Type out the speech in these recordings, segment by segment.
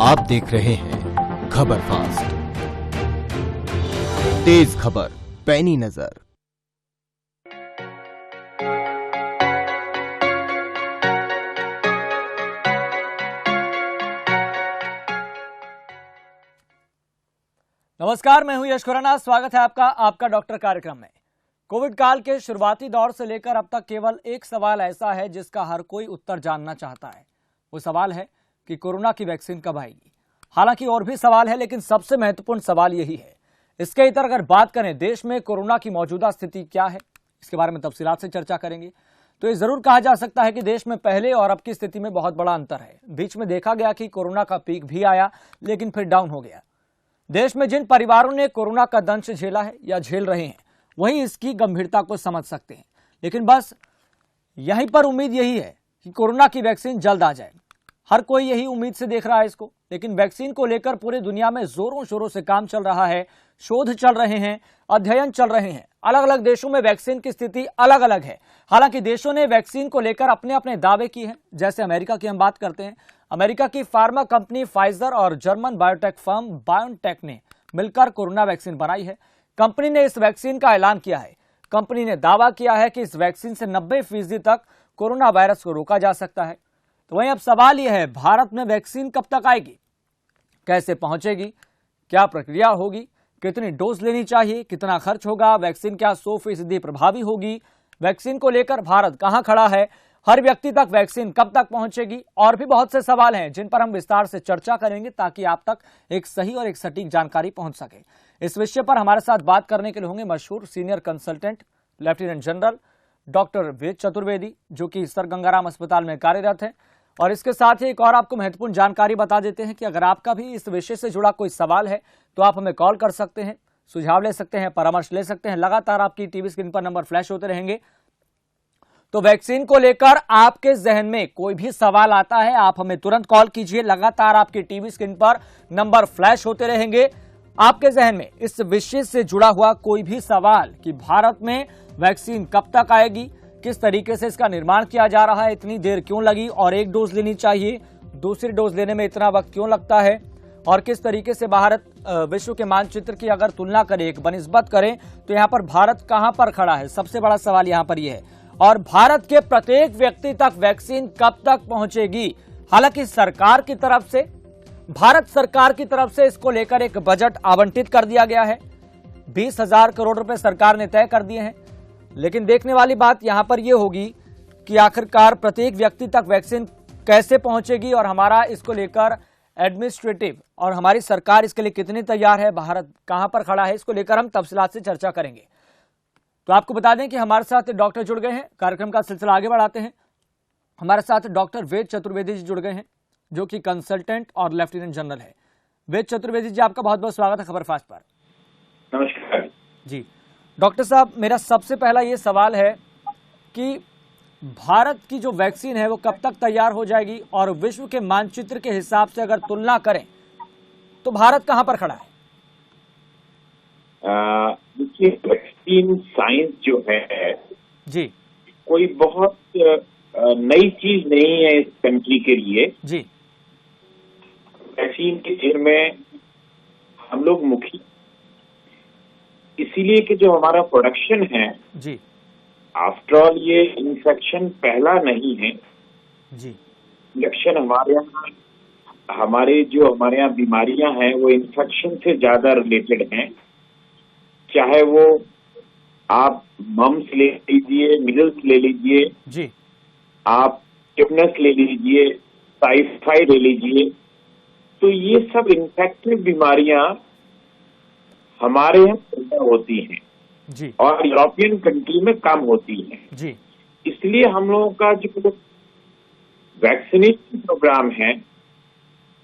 आप देख रहे हैं खबर फास्ट, तेज खबर, पैनी नजर। नमस्कार, मैं हूं यश खुराना। स्वागत है आपका डॉक्टर कार्यक्रम में। कोविड काल के शुरुआती दौर से लेकर अब तक केवल एक सवाल ऐसा है जिसका हर कोई उत्तर जानना चाहता है। वो सवाल है कि कोरोना की वैक्सीन कब आएगी। हालांकि और भी सवाल है, लेकिन सबसे महत्वपूर्ण सवाल यही है। इसके इतर अगर बात करें देश में कोरोना की मौजूदा स्थिति क्या है, इसके बारे में तफसीलात से चर्चा करेंगे। तो ये जरूर कहा जा सकता है कि देश में पहले और अब की स्थिति में बहुत बड़ा अंतर है। बीच में देखा गया कि कोरोना का पीक भी आया, लेकिन फिर डाउन हो गया। देश में जिन परिवारों ने कोरोना का दंश झेला है या झेल रहे हैं, वही इसकी गंभीरता को समझ सकते हैं। लेकिन बस यहीं पर उम्मीद यही है कि कोरोना की वैक्सीन जल्द आ जाए। हर कोई यही उम्मीद से देख रहा है इसको। लेकिन वैक्सीन को लेकर पूरी दुनिया में जोरों शोरों से काम चल रहा है, शोध चल रहे हैं, अध्ययन चल रहे हैं। अलग अलग देशों में वैक्सीन की स्थिति अलग अलग है। हालांकि देशों ने वैक्सीन को लेकर अपने अपने दावे किए हैं। जैसे अमेरिका की हम बात करते हैं, अमेरिका की फार्मा कंपनी फाइजर और जर्मन बायोटेक फर्म बायोनटेक ने मिलकर कोरोना वैक्सीन बनाई है। कंपनी ने इस वैक्सीन का ऐलान किया है। कंपनी ने दावा किया है कि इस वैक्सीन से 90% तक कोरोना वायरस को रोका जा सकता है। तो वहीं अब सवाल यह है, भारत में वैक्सीन कब तक आएगी, कैसे पहुंचेगी, क्या प्रक्रिया होगी, कितनी डोज लेनी चाहिए, कितना खर्च होगा, वैक्सीन क्या 100% प्रभावी होगी, वैक्सीन को लेकर भारत कहां खड़ा है, हर व्यक्ति तक वैक्सीन कब तक पहुंचेगी, और भी बहुत से सवाल हैं जिन पर हम विस्तार से चर्चा करेंगे ताकि आप तक एक सही और एक सटीक जानकारी पहुंच सके। इस विषय पर हमारे साथ बात करने के लिए होंगे मशहूर senior consultant lieutenant general doctor Ved Chaturvedi, जो कि सर गंगाराम अस्पताल में कार्यरत है। और इसके साथ ही एक और आपको महत्वपूर्ण जानकारी बता देते हैं कि अगर आपका भी इस विषय से जुड़ा कोई सवाल है तो आप हमें कॉल कर सकते हैं, सुझाव ले सकते हैं, परामर्श ले सकते हैं। लगातार आपकी टीवी स्क्रीन पर नंबर फ्लैश होते रहेंगे। तो वैक्सीन को लेकर आपके जहन में कोई भी सवाल आता है, आप हमें तुरंत कॉल कीजिए। लगातार आपकी टीवी स्क्रीन पर नंबर फ्लैश होते रहेंगे। आपके जहन में इस विषय से जुड़ा हुआ कोई भी सवाल कि भारत में वैक्सीन कब तक आएगी, किस तरीके से इसका निर्माण किया जा रहा है, इतनी देर क्यों लगी, और एक डोज लेनी चाहिए, दूसरी डोज लेने में इतना वक्त क्यों लगता है, और किस तरीके से भारत विश्व के मानचित्र की अगर तुलना करें, एक बनिस्बत करें, तो यहाँ पर भारत कहां पर खड़ा है, सबसे बड़ा सवाल यहाँ पर यह है। और भारत के प्रत्येक व्यक्ति तक वैक्सीन कब तक पहुंचेगी। हालांकि सरकार की तरफ से, भारत सरकार की तरफ से इसको लेकर एक बजट आवंटित कर दिया गया है। 20,000 करोड़ रुपए सरकार ने तय कर दिए हैं। लेकिन देखने वाली बात यहां पर यह होगी कि आखिरकार प्रत्येक व्यक्ति तक वैक्सीन कैसे पहुंचेगी और हमारा इसको लेकर एडमिनिस्ट्रेटिव और हमारी सरकार इसके लिए कितनी तैयार है, भारत कहां पर खड़ा है, इसको लेकर हम तफसीलात से चर्चा करेंगे। तो आपको बता दें कि हमारे साथ डॉक्टर जुड़ गए हैं। कार्यक्रम का सिलसिला आगे बढ़ाते हैं। हमारे साथ डॉक्टर वेद चतुर्वेदी जी जुड़ गए हैं, जो कि कंसल्टेंट और लेफ्टिनेंट जनरल है। वेद चतुर्वेदी जी, आपका बहुत बहुत स्वागत है खबर फास्ट पर। नमस्कार जी डॉक्टर साहब, मेरा सबसे पहला ये सवाल है कि भारत की जो वैक्सीन है वो कब तक तैयार हो जाएगी, और विश्व के मानचित्र के हिसाब से अगर तुलना करें तो भारत कहां पर खड़ा है? देखिए, वैक्सीन साइंस जो है जी, कोई बहुत नई चीज नहीं है इस कंट्री के लिए। जी, वैक्सीन के क्षेत्र में हम लोग मुखी, इसीलिए कि जो हमारा प्रोडक्शन है, जी, आफ्टर ऑल ये इन्फेक्शन पहला नहीं है जी, इन्फेक्शन हमारे यहाँ बीमारियां हैं वो इन्फेक्शन से ज्यादा रिलेटेड हैं। चाहे वो आप मम्स ले लीजिए, मिजल्स ले लीजिए, जी, आप टिटनस ले लीजिए, टाइफाइड ले लीजिए, तो ये सब इन्फेक्टिव बीमारियां हमारे यहाँ पैदा होती हैं जी, और यूरोपियन कंट्री में कम होती हैं। जी, इसलिए हम लोगों का जो वैक्सीनेशन प्रोग्राम है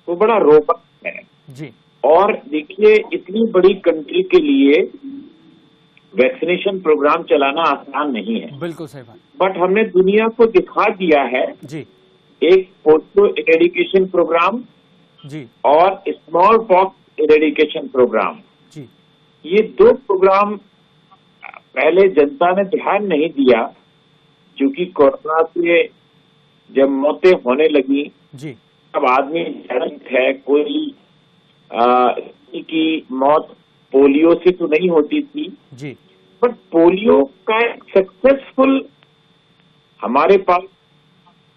वो बड़ा रोबस्ट है। जी, और देखिए, इतनी बड़ी कंट्री के लिए वैक्सीनेशन प्रोग्राम चलाना आसान नहीं है। बिल्कुल सही बात। बट हमने दुनिया को दिखा दिया है, जी, एक पोलियो इरेडिकेशन प्रोग्राम जी, और स्मॉल पॉक्स इरेडिकेशन प्रोग्राम, जी, ये दो प्रोग्राम पहले जनता ने ध्यान नहीं दिया, क्योंकि कोरोना से जब मौतें होने लगी जी, अब आदमी जागरूक है, कोई की मौत पोलियो से तो नहीं होती थी जी, बट पोलियो का एक सक्सेसफुल हमारे पास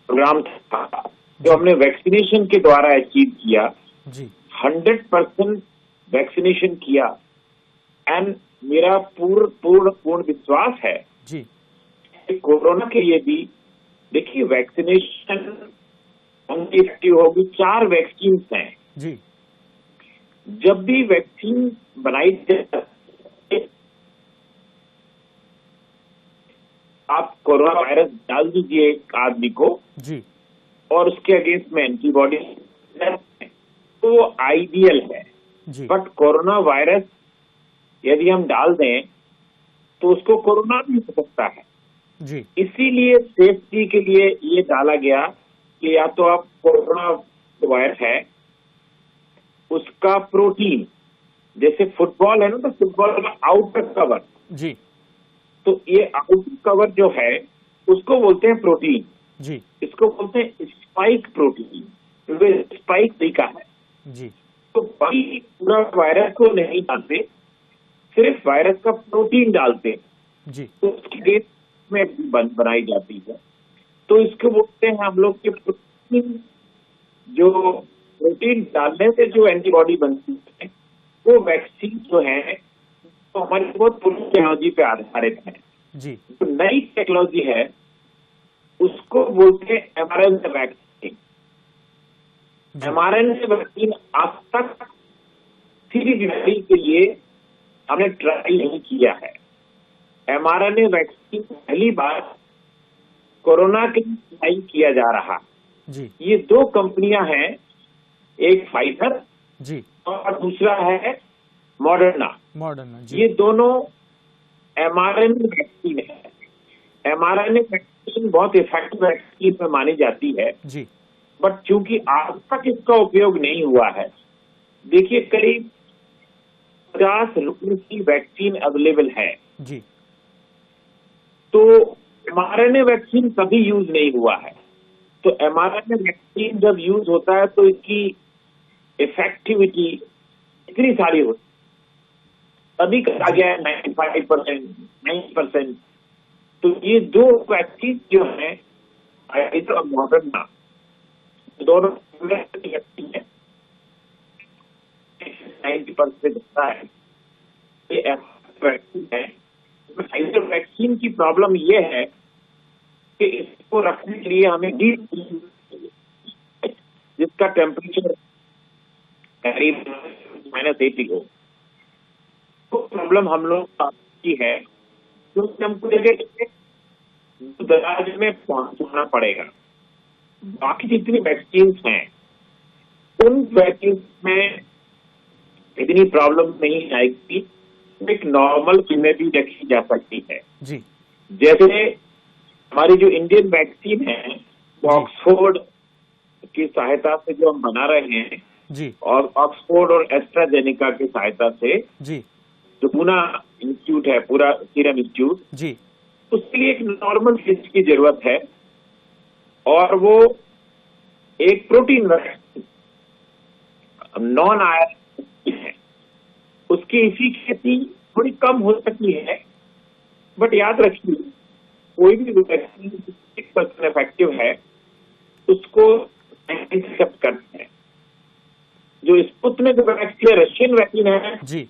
प्रोग्राम था जो हमने वैक्सीनेशन के द्वारा अचीव किया। जी, 100% वैक्सीनेशन किया एंड मेरा पूर्ण विश्वास है जी, कि कोरोना के लिए भी देखिए वैक्सीनेशन इफेक्टिव होगी। 4 वैक्सीन हैं। जी, जब भी वैक्सीन बनाई जाए आप कोरोना वायरस डाल दीजिए एक आदमी को जी, और उसके अगेंस्ट में एंटीबॉडी तो वो आइडियल है। जी, बट कोरोना वायरस यदि हम डाल दें तो उसको कोरोना भी हो सकता है। जी, इसीलिए सेफ्टी के लिए ये डाला गया कि या तो आप कोरोना वायरस है उसका प्रोटीन, जैसे फुटबॉल है ना, तो फुटबॉल का आउटर कवर, जी, तो ये आउटर कवर जो है उसको बोलते हैं प्रोटीन। जी, इसको बोलते हैं स्पाइक प्रोटीन, क्योंकि स्पाइक तरीका है। जी, तो बाकी पूरा वायरस को नहीं डालते, सिर्फ वायरस का प्रोटीन डालते, जी, तो उसकी बेस में बनाई जाती है। तो इसको बोलते हैं हम लोग के प्रोटीन, जो प्रोटीन डालने से जो एंटीबॉडी बनती है वो वैक्सीन जो है तो हमारी बहुत पुरानी टेक्नोलॉजी पे आधारित है। जी, जो नई टेक्नोलॉजी है उसको बोलते हैं mRNA वैक्सीन। mRNA वैक्सीन आज तक किसी बीमारी के लिए हमने ट्राई नहीं किया है। mRNA वैक्सीन पहली बार कोरोना के लिए ट्राई किया जा रहा। जी, ये 2 कंपनियां हैं, एक फाइजर जी, और दूसरा है मॉडर्ना। मॉडर्ना, जी, ये दोनों mRNA वैक्सीन है। mRNA वैक्सीन बहुत इफेक्टिव वैक्सीन में मानी जाती है, जी, बट चूंकि आज तक इसका उपयोग नहीं हुआ है, देखिए करीब 50 लोगों की वैक्सीन अवेलेबल है, जी, तो mRNA वैक्सीन कभी यूज नहीं हुआ है। तो mRNA वैक्सीन जब यूज होता है तो इसकी इफेक्टिविटी इतनी सारी होती, तभी कहा गया है 95%, 90%। तो ये 2 वैक्सीन जो है फाइजर और मॉडर्ना दोनों वैक्सीन है, 90% होता है ये वैक्सीन है। फाइजर वैक्सीन की प्रॉब्लम ये है कि इसको रखने के लिए हमें डीप जिसका टेम्परेचर करीब -80 हो, तो प्रॉब्लम हम लोग की है क्योंकि हमको जगह दराज में पहुंचाना पड़ेगा। बाकी जितनी वैक्सीन हैं उन वैक्सीन में इतनी प्रॉब्लम नहीं आएगी, एक नॉर्मल में भी रखी जा सकती है। जी, जैसे हमारी जो इंडियन वैक्सीन है वो ऑक्सफोर्ड की सहायता से जो हम बना रहे हैं, जी, और ऑक्सफोर्ड और एस्ट्राजेनेका की सहायता से जी, जो पूना इंस्टीट्यूट है, पूरा सीरम इंस्टीट्यूट, जी, उसके लिए एक नॉर्मल फ्रिज की जरूरत है और वो एक प्रोटीन वैक्सीन नॉन आयरन है, उसकी इफिशिएंसी थोड़ी कम हो सकती है, बट याद रखिए कोई भी वैक्सीन 6% इफेक्टिव है उसको एक्सेप्ट करते हैं। जो स्पुतनिक वैक्सीन रशियन वैक्सीन है जी,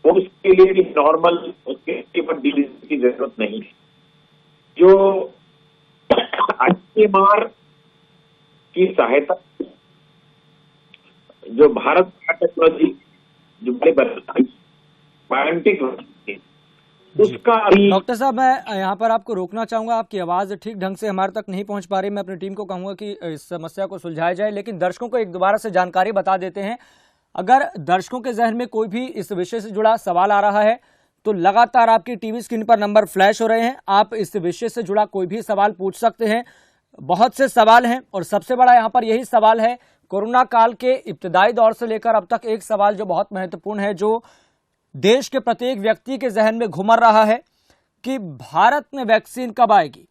वो उसके लिए भी नॉर्मल उसके ऊपर डिलीवरी की जरूरत नहीं है। जो ICMR की सहायता जो भारत टेक्नोलॉजी जो बड़े बायोटिक उसका अभी डॉक्टर साहब मैं यहाँ पर आपको रोकना चाहूंगा, आपकी आवाज ठीक ढंग से हमारे तक नहीं पहुंच पा रही। मैं अपनी टीम को कहूंगा कि इस समस्या को सुलझाया जाए, लेकिन दर्शकों को एक दोबारा से जानकारी बता देते हैं। अगर दर्शकों के जहन में कोई भी इस विषय से जुड़ा सवाल आ रहा है तो लगातार आपकी टीवी स्क्रीन पर नंबर फ्लैश हो रहे हैं, आप इस विषय से जुड़ा कोई भी सवाल पूछ सकते हैं। बहुत से सवाल हैं और सबसे बड़ा यहाँ पर यही सवाल है, कोरोना काल के इब्तदाई दौर से लेकर अब तक एक सवाल जो बहुत महत्वपूर्ण है, जो देश के प्रत्येक व्यक्ति के जहन में घुमर रहा है कि भारत में वैक्सीन कब आएगी।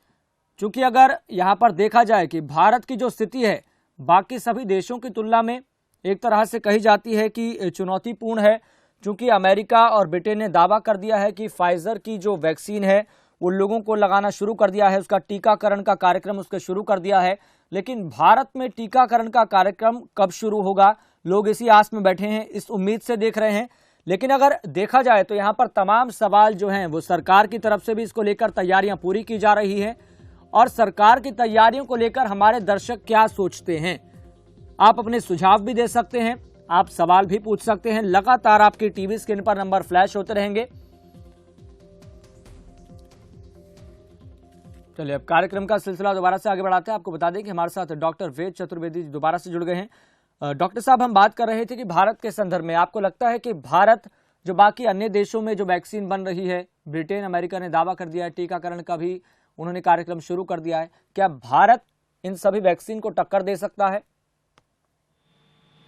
क्योंकि अगर यहां पर देखा जाए कि भारत की जो स्थिति है बाकी सभी देशों की तुलना में एक तरह से कही जाती है कि चुनौतीपूर्ण है, क्योंकि अमेरिका और ब्रिटेन ने दावा कर दिया है कि फाइजर की जो वैक्सीन है वो लोगों को लगाना शुरू कर दिया है, उसका टीकाकरण का कार्यक्रम उसके शुरू कर दिया है। लेकिन भारत में टीकाकरण का कार्यक्रम कब शुरू होगा, लोग इसी आस में बैठे हैं, इस उम्मीद से देख रहे हैं। लेकिन अगर देखा जाए तो यहाँ पर तमाम सवाल जो हैं वो सरकार की तरफ से भी इसको लेकर तैयारियां पूरी की जा रही हैं, और सरकार की तैयारियों को लेकर हमारे दर्शक क्या सोचते हैं, आप अपने सुझाव भी दे सकते हैं, आप सवाल भी पूछ सकते हैं। लगातार आपकी टीवी स्क्रीन पर नंबर फ्लैश होते रहेंगे। चलिए अब कार्यक्रम का सिलसिला दोबारा से आगे बढ़ाते हैं। आपको बता दें कि हमारे साथ डॉक्टर वेद चतुर्वेदी दोबारा से जुड़ गए हैं। डॉक्टर साहब, हम बात कर रहे थे कि भारत के संदर्भ में आपको लगता है कि भारत जो बाकी अन्य देशों में जो वैक्सीन बन रही है, ब्रिटेन अमेरिका ने दावा कर दिया है, टीकाकरण का भी उन्होंने कार्यक्रम शुरू कर दिया है, क्या भारत इन सभी वैक्सीन को टक्कर दे सकता है?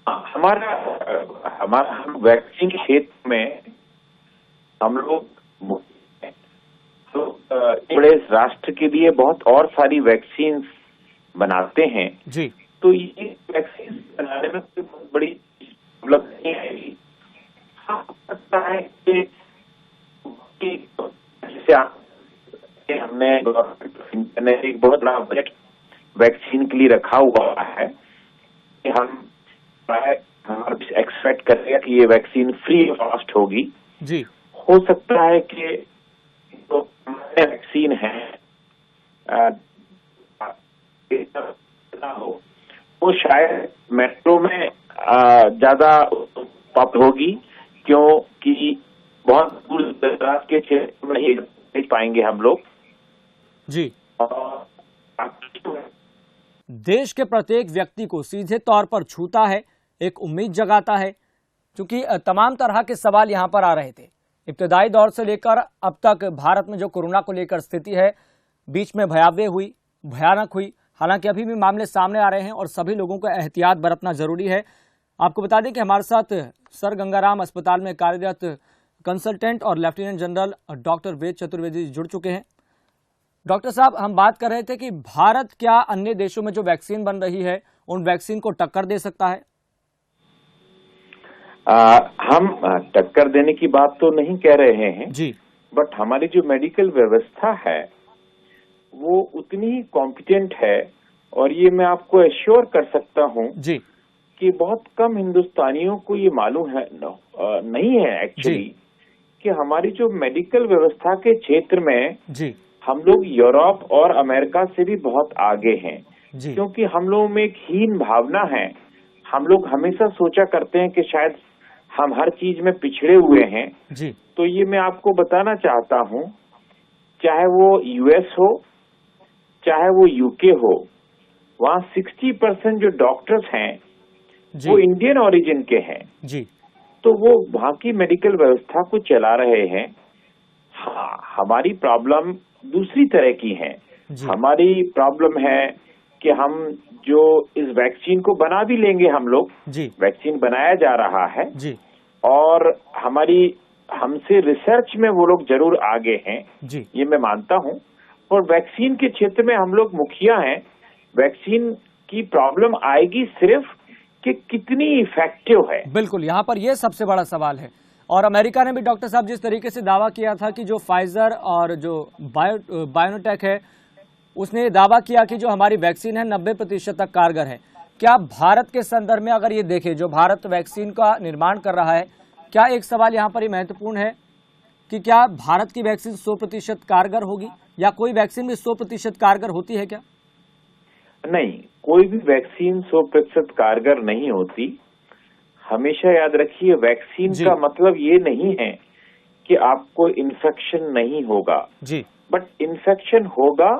हमारा वैक्सीन के क्षेत्र में हम लोग बड़े राष्ट्र के लिए बहुत और सारी वैक्सीन बनाते हैं जी। तो ये वैक्सीन बनाने में कोई बहुत बड़ी उपलब्धि नहीं आएगी। हाँ, लगता है कि जैसे हमने गवर्नमेंट ने एक बहुत बड़ा बजट वैक्सीन के लिए रखा हुआ है कि हम एक्सपेक्ट करेगा कि ये वैक्सीन फ्री ऑफ कॉस्ट होगी जी। हो सकता है कि जो वैक्सीन है हो वो शायद मेट्रो में ज्यादा प्राप्त होगी, क्योंकि बहुत दूर दराज के क्षेत्र में नहीं भेज पाएंगे हम लोग जी। देश के प्रत्येक व्यक्ति को सीधे तौर पर छूता है, एक उम्मीद जगाता है, क्योंकि तमाम तरह के सवाल यहाँ पर आ रहे थे इब्तदाई दौर से लेकर अब तक। भारत में जो कोरोना को लेकर स्थिति है बीच में भयानक हुई, हालांकि अभी भी मामले सामने आ रहे हैं और सभी लोगों को एहतियात बरतना जरूरी है। आपको बता दें कि हमारे साथ सर गंगाराम अस्पताल में कार्यरत कंसल्टेंट और lieutenant general doctor Ved Chaturvedi जुड़ चुके हैं। डॉक्टर साहब, हम बात कर रहे थे कि भारत क्या अन्य देशों में जो वैक्सीन बन रही है उन वैक्सीन को टक्कर दे सकता है? हम टक्कर देने की बात तो नहीं कह रहे हैं जी, बट हमारी जो मेडिकल व्यवस्था है वो उतनी ही कॉम्पिटेंट है, और ये मैं आपको एश्योर कर सकता हूँ जी कि बहुत कम हिंदुस्तानियों को ये मालूम है नहीं है एक्चुअली कि हमारी जो मेडिकल व्यवस्था के क्षेत्र में जी हम लोग यूरोप और अमेरिका से भी बहुत आगे हैं जी। क्योंकि हम लोगों में एक हीन भावना है। हम लोग हमेशा सोचा करते हैं कि शायद हम हर चीज में पिछड़े हुए हैं जी। तो ये मैं आपको बताना चाहता हूँ, चाहे वो यूएस हो चाहे वो यूके हो, वहाँ 60% जो डॉक्टर्स हैं वो इंडियन ओरिजिन के हैं जी। तो वो वहाँ की मेडिकल व्यवस्था को चला रहे हैं। हाँ, हमारी प्रॉब्लम दूसरी तरह की है। हमारी प्रॉब्लम है कि हम जो इस वैक्सीन को बना भी लेंगे, हम लोग वैक्सीन बनाया जा रहा है जी। और हमसे रिसर्च में वो लोग जरूर आगे हैं जी। ये मैं मानता हूँ, और वैक्सीन के क्षेत्र में हम लोग मुखिया हैं। वैक्सीन की प्रॉब्लम आएगी सिर्फ कि कितनी इफेक्टिव है। बिल्कुल, यहाँ पर यह सबसे बड़ा सवाल है। और अमेरिका ने भी डॉक्टर साहब जिस तरीके से दावा किया था कि जो फाइजर और जो बायोटेक है उसने दावा किया कि जो हमारी वैक्सीन है 90% तक कारगर है। क्या भारत के संदर्भ में अगर ये देखें, जो भारत वैक्सीन का निर्माण कर रहा है, क्या एक सवाल यहाँ पर ये महत्वपूर्ण है कि क्या भारत की वैक्सीन 100% कारगर होगी, या कोई वैक्सीन भी 100% कारगर होती है क्या? नहीं, कोई भी वैक्सीन 100% कारगर नहीं होती। हमेशा याद रखिए, वैक्सीन का मतलब ये नहीं है कि आपको इन्फेक्शन नहीं होगा जी, बट इन्फेक्शन होगा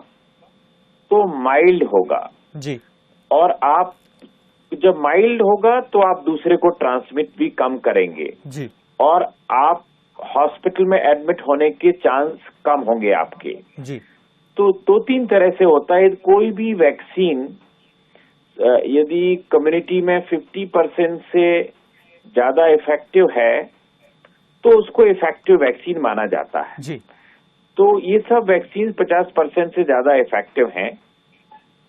तो माइल्ड होगा जी। और आप जब माइल्ड होगा तो आप दूसरे को ट्रांसमिट भी कम करेंगे जी, और आप हॉस्पिटल में एडमिट होने के चांस कम होंगे आपके जी। तो 2-3 तरह से होता है। कोई भी वैक्सीन यदि कम्युनिटी में 50% से ज्यादा इफेक्टिव है तो उसको इफेक्टिव वैक्सीन माना जाता है जी। तो ये सब वैक्सीन 50% से ज्यादा इफेक्टिव हैं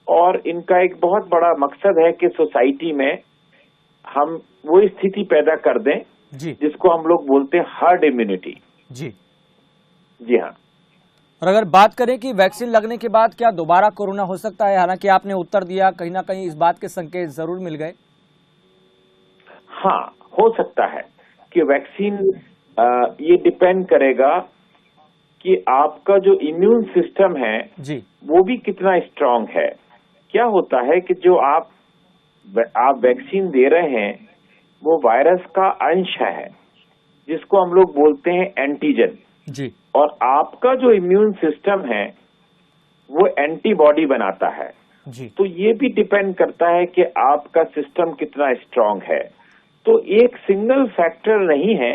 और इनका एक बहुत बड़ा मकसद है कि सोसाइटी में हम वो स्थिति पैदा कर दें जी जिसको हम लोग बोलते हैं हर्ड इम्यूनिटी। जी। जी हाँ। और अगर बात करें कि वैक्सीन लगने के बाद क्या दोबारा कोरोना हो सकता है, हालांकि आपने उत्तर दिया, कहीं ना कहीं इस बात के संकेत जरूर मिल गए। हाँ, हो सकता है कि वैक्सीन, ये डिपेंड करेगा कि आपका जो इम्यून सिस्टम है जी वो भी कितना स्ट्रांग है। क्या होता है कि जो आप वैक्सीन दे रहे हैं वो वायरस का अंश है जिसको हम लोग बोलते हैं एंटीजन, जी और आपका जो इम्यून सिस्टम है वो एंटीबॉडी बनाता है। जी तो ये भी डिपेंड करता है कि आपका सिस्टम कितना स्ट्रांग है। तो एक सिंगल फैक्टर नहीं है,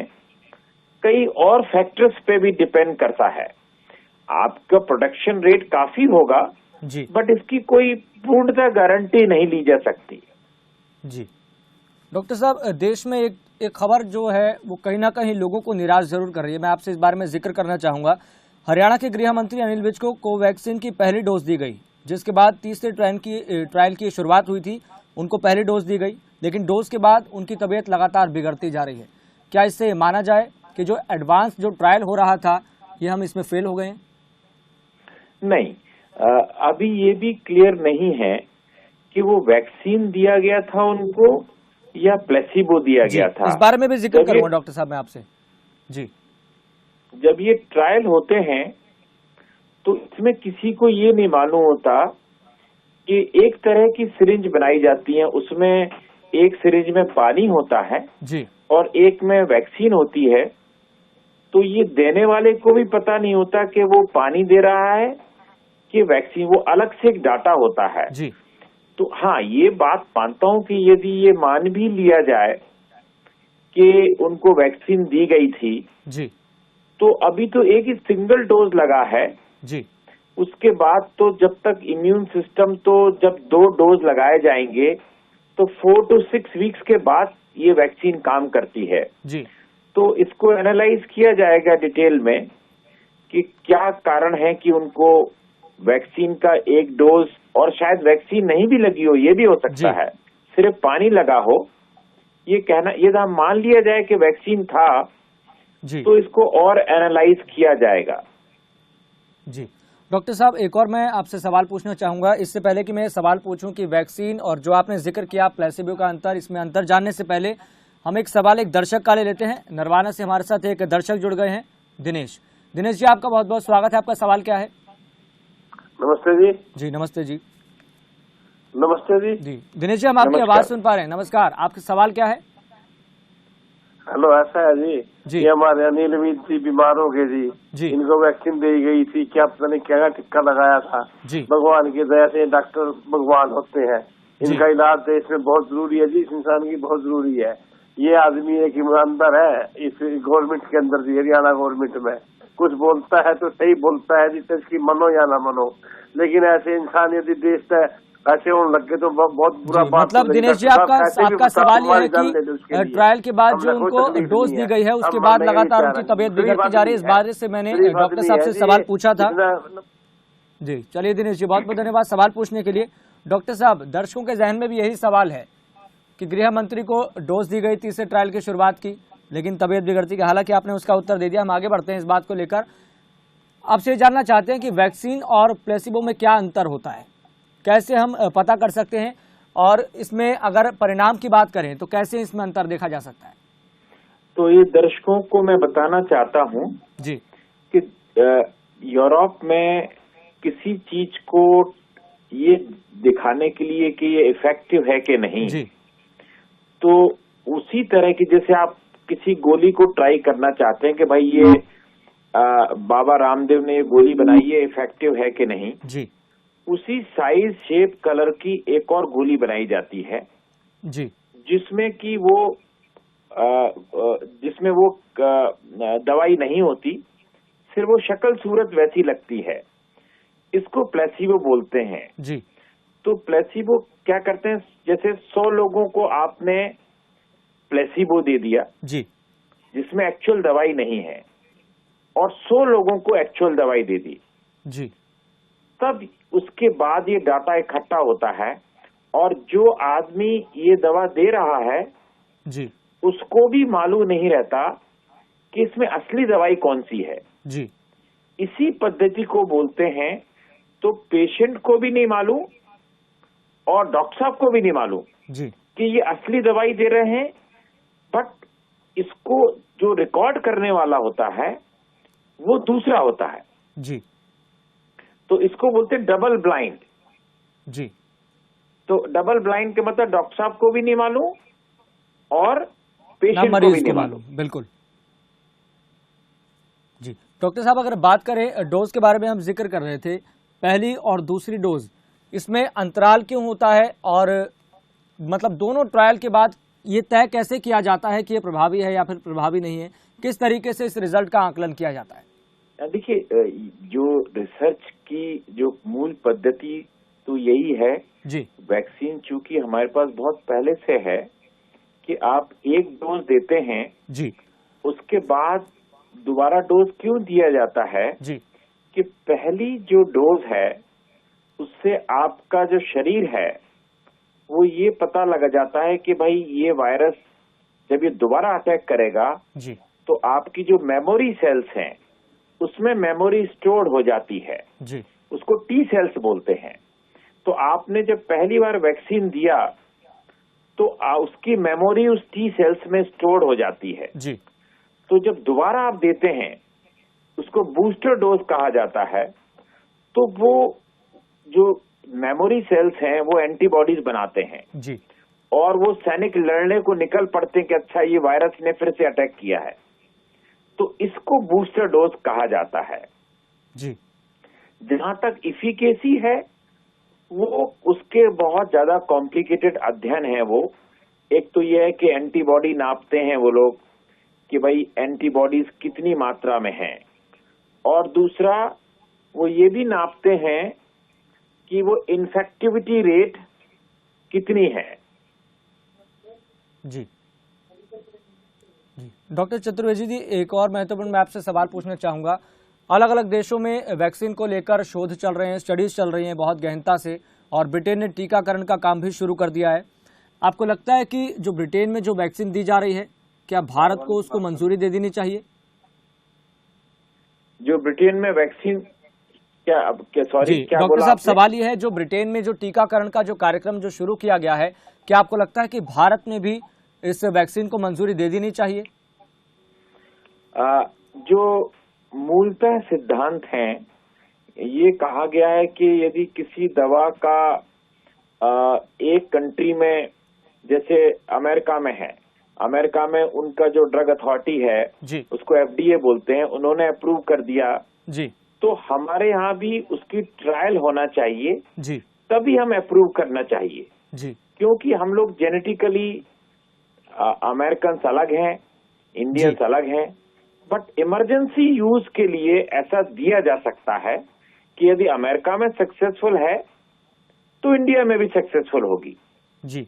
कई और फैक्टर्स पे भी डिपेंड करता है। आपका प्रोटेक्शन रेट काफी होगा जी बट इसकी कोई पूर्णतः गारंटी नहीं ली जा सकती। जी। डॉक्टर साहब, देश में एक खबर जो है वो कहीं ना कहीं लोगों को निराश जरूर कर रही है। मैं आपसे इस बारे में जिक्र करना चाहूंगा। हरियाणा के गृह मंत्री अनिल विज को कोवैक्सीन की पहली डोज दी गई, जिसके बाद तीसरे ट्रायल की शुरुआत हुई थी। उनको पहली डोज दी गई, लेकिन डोज के बाद उनकी तबीयत लगातार बिगड़ती जा रही है। क्या इससे माना जाए कि जो एडवांस जो ट्रायल हो रहा था ये हम इसमें फेल हो गए हैं? नहीं, अभी ये भी क्लियर नहीं है कि वो वैक्सीन दिया गया था उनको या प्लेसिबो दिया गया था। इस बारे में भी जिक्र करूंगा डॉक्टर साहब मैं आपसे। जी। जब ये ट्रायल होते हैं तो इसमें किसी को ये नहीं मालूम होता कि एक तरह की सिरिंज बनाई जाती है, उसमें एक सिरिंज में पानी होता है जी और एक में वैक्सीन होती है। तो ये देने वाले को भी पता नहीं होता कि वो पानी दे रहा है कि वैक्सीन, वो अलग से एक डाटा होता है। जी तो हाँ, ये बात मानता हूं कि यदि ये मान भी लिया जाए कि उनको वैक्सीन दी गई थी जी तो अभी तो एक ही सिंगल डोज लगा है। जी उसके बाद तो जब तक इम्यून सिस्टम, तो जब 2 डोज लगाए जाएंगे तो 4 to 6 वीक्स के बाद ये वैक्सीन काम करती है। जी। तो इसको एनालाइज किया जाएगा डिटेल में कि क्या कारण है कि उनको वैक्सीन का एक डोज, और शायद वैक्सीन नहीं भी लगी हो, ये भी हो सकता है, सिर्फ पानी लगा हो। ये कहना, ये मान लिया जाए कि वैक्सीन था जी तो इसको और एनालाइज किया जाएगा। जी। डॉक्टर साहब, एक और मैं आपसे सवाल पूछना चाहूंगा। इससे पहले कि मैं सवाल पूछूं कि वैक्सीन और जो आपने जिक्र किया प्लेसिबो का अंतर, इसमें अंतर जानने से पहले हम एक सवाल एक दर्शक का ले लेते हैं। नरवाना से हमारे साथ एक दर्शक जुड़ गए हैं, दिनेश। दिनेश जी, आपका बहुत बहुत स्वागत है। आपका सवाल क्या है? नमस्ते जी। जी नमस्ते जी। नमस्ते जी। जी दिनेश जी, हम आपकी आवाज सुन पा रहे हैं। नमस्कार, आपका सवाल क्या है? हेलो, ऐसा है जी, ये हमारे अनिल विज जी बीमार हो गए जी। इनको वैक्सीन दी गई थी, क्या पता नहीं क्या टिक्का लगाया था जी। भगवान की दया से डॉक्टर भगवान होते हैं, इनका इलाज देश में बहुत जरूरी है जी, इस इंसान की बहुत जरूरी है। ये आदमी एक ईमानदार है इस गवर्नमेंट के अंदर जी, हरियाणा गवर्नमेंट में कुछ बोलता है तो सही बोलता है जी, तो इसकी मनो या ना मनो, लेकिन ऐसे इंसान यदि देश ऐसे होने लग गए तो बहुत बुरा बात। मतलब दिनेश जी, आपका सवाल ये है कि ट्रायल के बाद जो उनको डोज दी गई है उसके बाद लगातार उनकी तबीयत बिगड़ती जा रही है। इस बारे से मैंने डॉक्टर साहब से सवाल पूछा था जी। चलिए दिनेश जी, बहुत बहुत धन्यवाद सवाल पूछने के लिए। डॉक्टर साहब, दर्शकों के जहन में भी यही सवाल है कि गृह मंत्री को डोज दी गई तीसरे ट्रायल की शुरुआत की, लेकिन तबीयत बिगड़ती गई। हालांकि आपने उसका उत्तर दे दिया, हम आगे बढ़ते हैं इस बात को लेकर। आपसे जानना चाहते हैं कि वैक्सीन और प्लेसिबो में क्या अंतर होता है, कैसे हम पता कर सकते हैं, और इसमें अगर परिणाम की बात करें तो कैसे इसमें अंतर देखा जा सकता है? तो ये दर्शकों को मैं बताना चाहता हूं जी कि यूरोप में किसी चीज को ये दिखाने के लिए कि ये इफेक्टिव है कि नहीं जी, तो उसी तरह की, जैसे आप किसी गोली को ट्राई करना चाहते हैं कि भाई ये बाबा रामदेव ने ये गोली बनाई है, इफेक्टिव है कि नहीं जी, उसी साइज, शेप, कलर की एक और गोली बनाई जाती है जी, जिसमें कि जिसमें वो दवाई नहीं होती, सिर्फ वो शक्ल सूरत वैसी लगती है। इसको प्लेसिबो बोलते हैं जी। तो प्लेसिबो क्या करते हैं, जैसे 100 लोगों को आपने प्लेसिबो दे दिया जी, जिसमें एक्चुअल दवाई नहीं है, और 100 लोगों को एक्चुअल दवाई दे दी, जी, तब उसके बाद ये डाटा इकट्ठा होता है और जो आदमी ये दवा दे रहा है जी, उसको भी मालूम नहीं रहता कि इसमें असली दवाई कौन सी है जी, इसी पद्धति को बोलते हैं। तो पेशेंट को भी नहीं मालूम और डॉक्टर साहब को भी नहीं मालूम जी, कि ये असली दवाई दे रहे हैं, बट इसको जो रिकॉर्ड करने वाला होता है वो दूसरा होता है। जी, तो इसको बोलते हैं डबल ब्लाइंड। जी। तो डबल ब्लाइंड के मतलब डॉक्टर साहब को भी नहीं मालूम और ना पेशेंट को मरीज भी को नहीं मालूम, मालूम। बिल्कुल। जी, डॉक्टर साहब अगर बात करें डोज के बारे में, हम जिक्र कर रहे थे पहली और दूसरी डोज, इसमें अंतराल क्यों होता है और मतलब दोनों ट्रायल के बाद ये तय कैसे किया जाता है कि ये प्रभावी है या फिर प्रभावी नहीं है? किस तरीके से इस रिजल्ट का आकलन किया जाता है? देखिए, जो रिसर्च की जो मूल पद्धति तो यही है जी, वैक्सीन चूंकि हमारे पास बहुत पहले से है कि आप एक डोज देते हैं जी, उसके बाद दोबारा डोज क्यों दिया जाता है जी, कि पहली जो डोज है उससे आपका जो शरीर है वो ये पता लगा जाता है कि भाई ये वायरस जब ये दोबारा अटैक करेगा जी, तो आपकी जो मेमोरी सेल्स हैं उसमें मेमोरी स्टोर्ड हो जाती है, जी, उसको टी सेल्स बोलते हैं। तो आपने जब पहली बार वैक्सीन दिया तो उसकी मेमोरी उस टी सेल्स में स्टोर्ड हो जाती है। जी, तो जब दोबारा आप देते हैं उसको बूस्टर डोज कहा जाता है। तो वो जो मेमोरी सेल्स हैं वो एंटीबॉडीज बनाते हैं जी, और वो सैनिक लड़ने को निकल पड़ते हैं कि अच्छा ये वायरस ने फिर से अटैक किया है, तो इसको बूस्टर डोज कहा जाता है। जी, जहां तक इफिकेसी है वो उसके बहुत ज्यादा कॉम्प्लिकेटेड अध्ययन है। वो एक तो ये है कि एंटीबॉडी नापते हैं वो लोग कि भाई एंटीबॉडीज कितनी मात्रा में हैं, और दूसरा वो ये भी नापते हैं कि वो इन्फेक्टिविटी रेट कितनी है। जी, जी। डॉक्टर चतुर्वेदी जी, एक और महत्वपूर्ण मैं आपसे सवाल पूछना चाहूंगा। अलग अलग देशों में वैक्सीन को लेकर शोध चल रहे हैं, स्टडीज चल रही हैं बहुत गहनता से, और ब्रिटेन ने टीकाकरण का काम भी शुरू कर दिया है। आपको लगता है कि जो ब्रिटेन में जो वैक्सीन दी जा रही है, क्या भारत को उसको मंजूरी दे देनी चाहिए? जो ब्रिटेन में वैक्सीन सॉरी क्या डॉक्टर बोला साहब, आपने? सवाल यह है, जो ब्रिटेन में जो टीकाकरण का जो कार्यक्रम जो शुरू किया गया है, क्या आपको लगता है कि भारत में भी इस वैक्सीन को मंजूरी दे देनी चाहिए? जो मूलतः सिद्धांत हैं, ये कहा गया है कि यदि किसी दवा का एक कंट्री में, जैसे अमेरिका में है, अमेरिका में उनका जो ड्रग अथॉरिटी है जी, उसको FDA बोलते हैं, उन्होंने अप्रूव कर दिया जी, तो हमारे यहाँ भी उसकी ट्रायल होना चाहिए, जी, तभी हम अप्रूव करना चाहिए। जी, क्योंकि हम लोग जेनेटिकली अमेरिकन अलग हैं, इंडियंस अलग हैं, बट इमरजेंसी यूज के लिए ऐसा दिया जा सकता है कि यदि अमेरिका में सक्सेसफुल है तो इंडिया में भी सक्सेसफुल होगी। जी,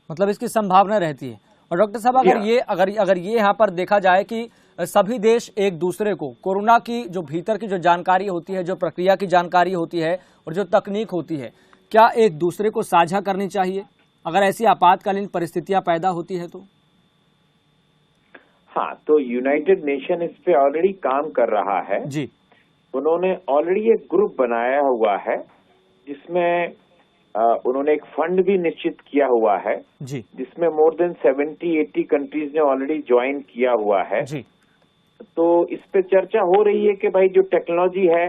मतलब इसकी संभावना रहती है। और डॉक्टर साहब, अगर ये यहाँ पर देखा जाए कि सभी देश एक दूसरे को कोरोना की जो भीतर की जो जानकारी होती है, जो प्रक्रिया की जानकारी होती है और जो तकनीक होती है, क्या एक दूसरे को साझा करनी चाहिए अगर ऐसी आपातकालीन परिस्थितियां पैदा होती है तो? हाँ, तो यूनाइटेड नेशन इस पे ऑलरेडी काम कर रहा है जी, उन्होंने ऑलरेडी एक ग्रुप बनाया हुआ है जिसमें उन्होंने एक फंड भी निश्चित किया हुआ है जी, जिसमें मोर देन 70-80 कंट्रीज ने ऑलरेडी ज्वाइन किया हुआ है जी, तो इस पे चर्चा हो रही है कि भाई जो टेक्नोलॉजी है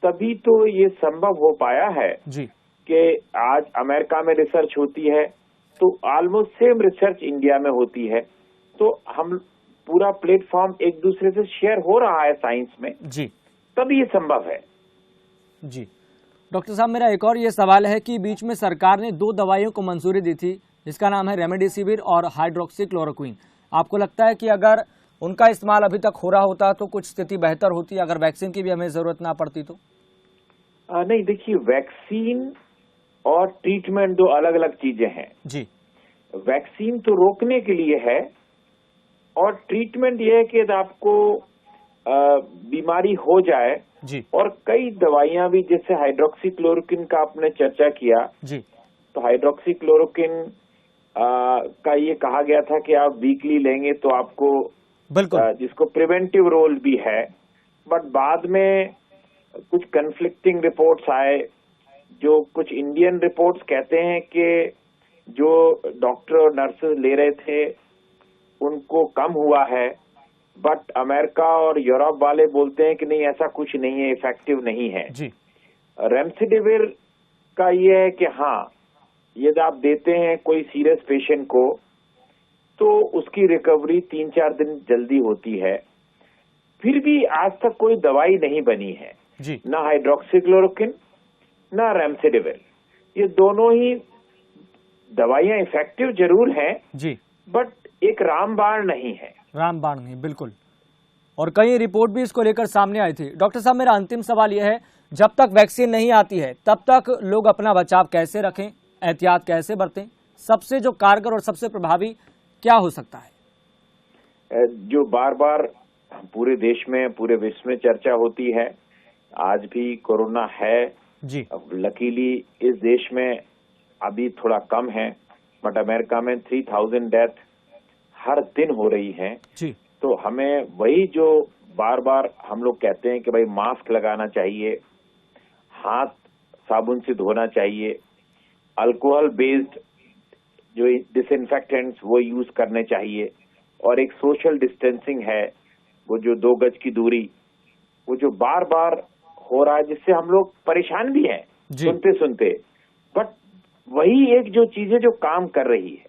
तभी तो ये संभव हो पाया है जी, कि आज अमेरिका में रिसर्च होती है तो ऑलमोस्ट सेम रिसर्च इंडिया में होती है, तो हम पूरा प्लेटफॉर्म एक दूसरे से शेयर हो रहा है साइंस में, जी, तभी ये संभव है। जी। डॉक्टर साहब, मेरा एक और ये सवाल है कि बीच में सरकार ने 2 दवाइयों को मंजूरी दी थी, जिसका नाम है रेमडेसिविर और हाइड्रोक्सीक्लोरोक्विन। आपको लगता है कि अगर उनका इस्तेमाल अभी तक हो रहा होता तो कुछ स्थिति बेहतर होती, अगर वैक्सीन की भी हमें जरूरत ना पड़ती तो? नहीं, देखिए, वैक्सीन और ट्रीटमेंट दो अलग अलग चीजें हैं। जी, वैक्सीन तो रोकने के लिए है और ट्रीटमेंट ये है कि यदि आपको बीमारी हो जाए जी। और कई दवाइयां भी, जैसे हाइड्रोक्सीक्लोरोक्विन का आपने चर्चा किया जी। तो हाइड्रोक्सीक्लोरोक्विन का ये कहा गया था कि आप वीकली लेंगे तो आपको बिल्कुल जिसको प्रिवेंटिव रोल भी है, बट बाद में कुछ कन्फ्लिक्टिंग रिपोर्ट्स आए। जो कुछ इंडियन रिपोर्ट्स कहते हैं कि जो डॉक्टर और नर्सेज ले रहे थे उनको कम हुआ है, बट अमेरिका और यूरोप वाले बोलते हैं कि नहीं, ऐसा कुछ नहीं है, इफेक्टिव नहीं है जी। रेमडेसिविर का ये है कि हाँ, यदि आप देते हैं कोई सीरियस पेशेंट को तो उसकी रिकवरी 3-4 दिन जल्दी होती है। फिर भी आज तक कोई दवाई नहीं बनी है जी। ना हाइड्रोक्सीक्लोरोक्विन ना रेमडेसिविर। ये दोनों ही दवाइयां इफेक्टिव जरूर हैं जी, बट एक रामबाण नहीं है। रामबाण नहीं, बिल्कुल। और कई रिपोर्ट भी इसको लेकर सामने आई थी। डॉक्टर साहब, मेरा अंतिम सवाल यह है, जब तक वैक्सीन नहीं आती है तब तक लोग अपना बचाव कैसे रखें, एहतियात कैसे बरतें? सबसे जो कारगर और सबसे प्रभावी क्या हो सकता है? जो बार बार पूरे देश में, पूरे विश्व में चर्चा होती है, आज भी कोरोना है जी। लकीली इस देश में अभी थोड़ा कम है, बट अमेरिका में 3000 डेथ हर दिन हो रही हैं जी। तो हमें वही जो बार बार हम लोग कहते हैं कि भाई मास्क लगाना चाहिए, हाथ साबुन से धोना चाहिए, अल्कोहल बेस्ड जो डिसइंफेक्टेंट्स वो यूज करने चाहिए, और एक सोशल डिस्टेंसिंग है, वो जो 2 गज की दूरी, वो जो बार बार हो रहा है जिससे हम लोग परेशान भी हैं सुनते सुनते, बट वही एक जो चीजें जो काम कर रही है,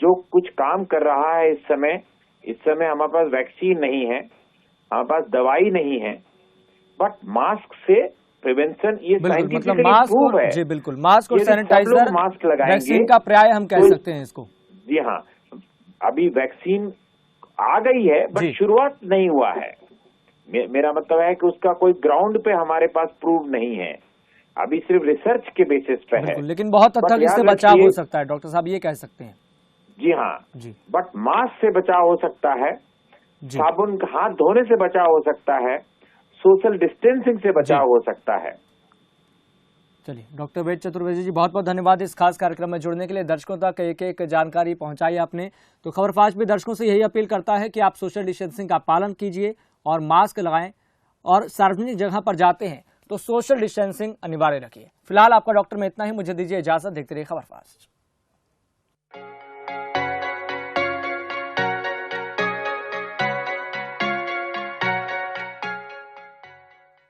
जो कुछ काम कर रहा है इस समय हमारे पास वैक्सीन नहीं है, हमारे पास दवाई नहीं है, बट मास्क से प्रिवेंशन ये साइंटिफिकली प्रूव है। जी बिल्कुल, मास्क और सैनिटाइजर, मास्क लगाएंगे, वैक्सीन का पर्याय हम कह सकते हैं इसको। जी हाँ, अभी वैक्सीन आ गई है बट शुरुआत नहीं हुआ है। मेरा मतलब है कि उसका कोई ग्राउंड पे हमारे पास प्रूव नहीं है, अभी सिर्फ रिसर्च के बेसिस पे है, लेकिन बहुत हद तक इससे बचाव हो सकता है डॉक्टर साहब, ये कह सकते हैं। जी हाँ जी, बट मास्क से बचाव हो सकता है, साबुन हाथ धोने से बचाव हो सकता है, सोशल डिस्टेंसिंग से बचाव हो सकता है। चलिए, डॉक्टर वेद चतुर्वेदी जी, बहुत बहुत धन्यवाद इस खास कार्यक्रम में जुड़ने के लिए। दर्शकों तक एक एक जानकारी पहुंचाई आपने। तो खबरफास्ट भी दर्शकों से यही अपील करता है कि आप सोशल डिस्टेंसिंग का पालन कीजिए और मास्क लगाएं, और सार्वजनिक जगह पर जाते हैं तो सोशल डिस्टेंसिंग अनिवार्य रखिए। फिलहाल आपका डॉक्टर में इतना ही, मुझे दीजिए इजाजत। देखते रहिए खबरफास्ट।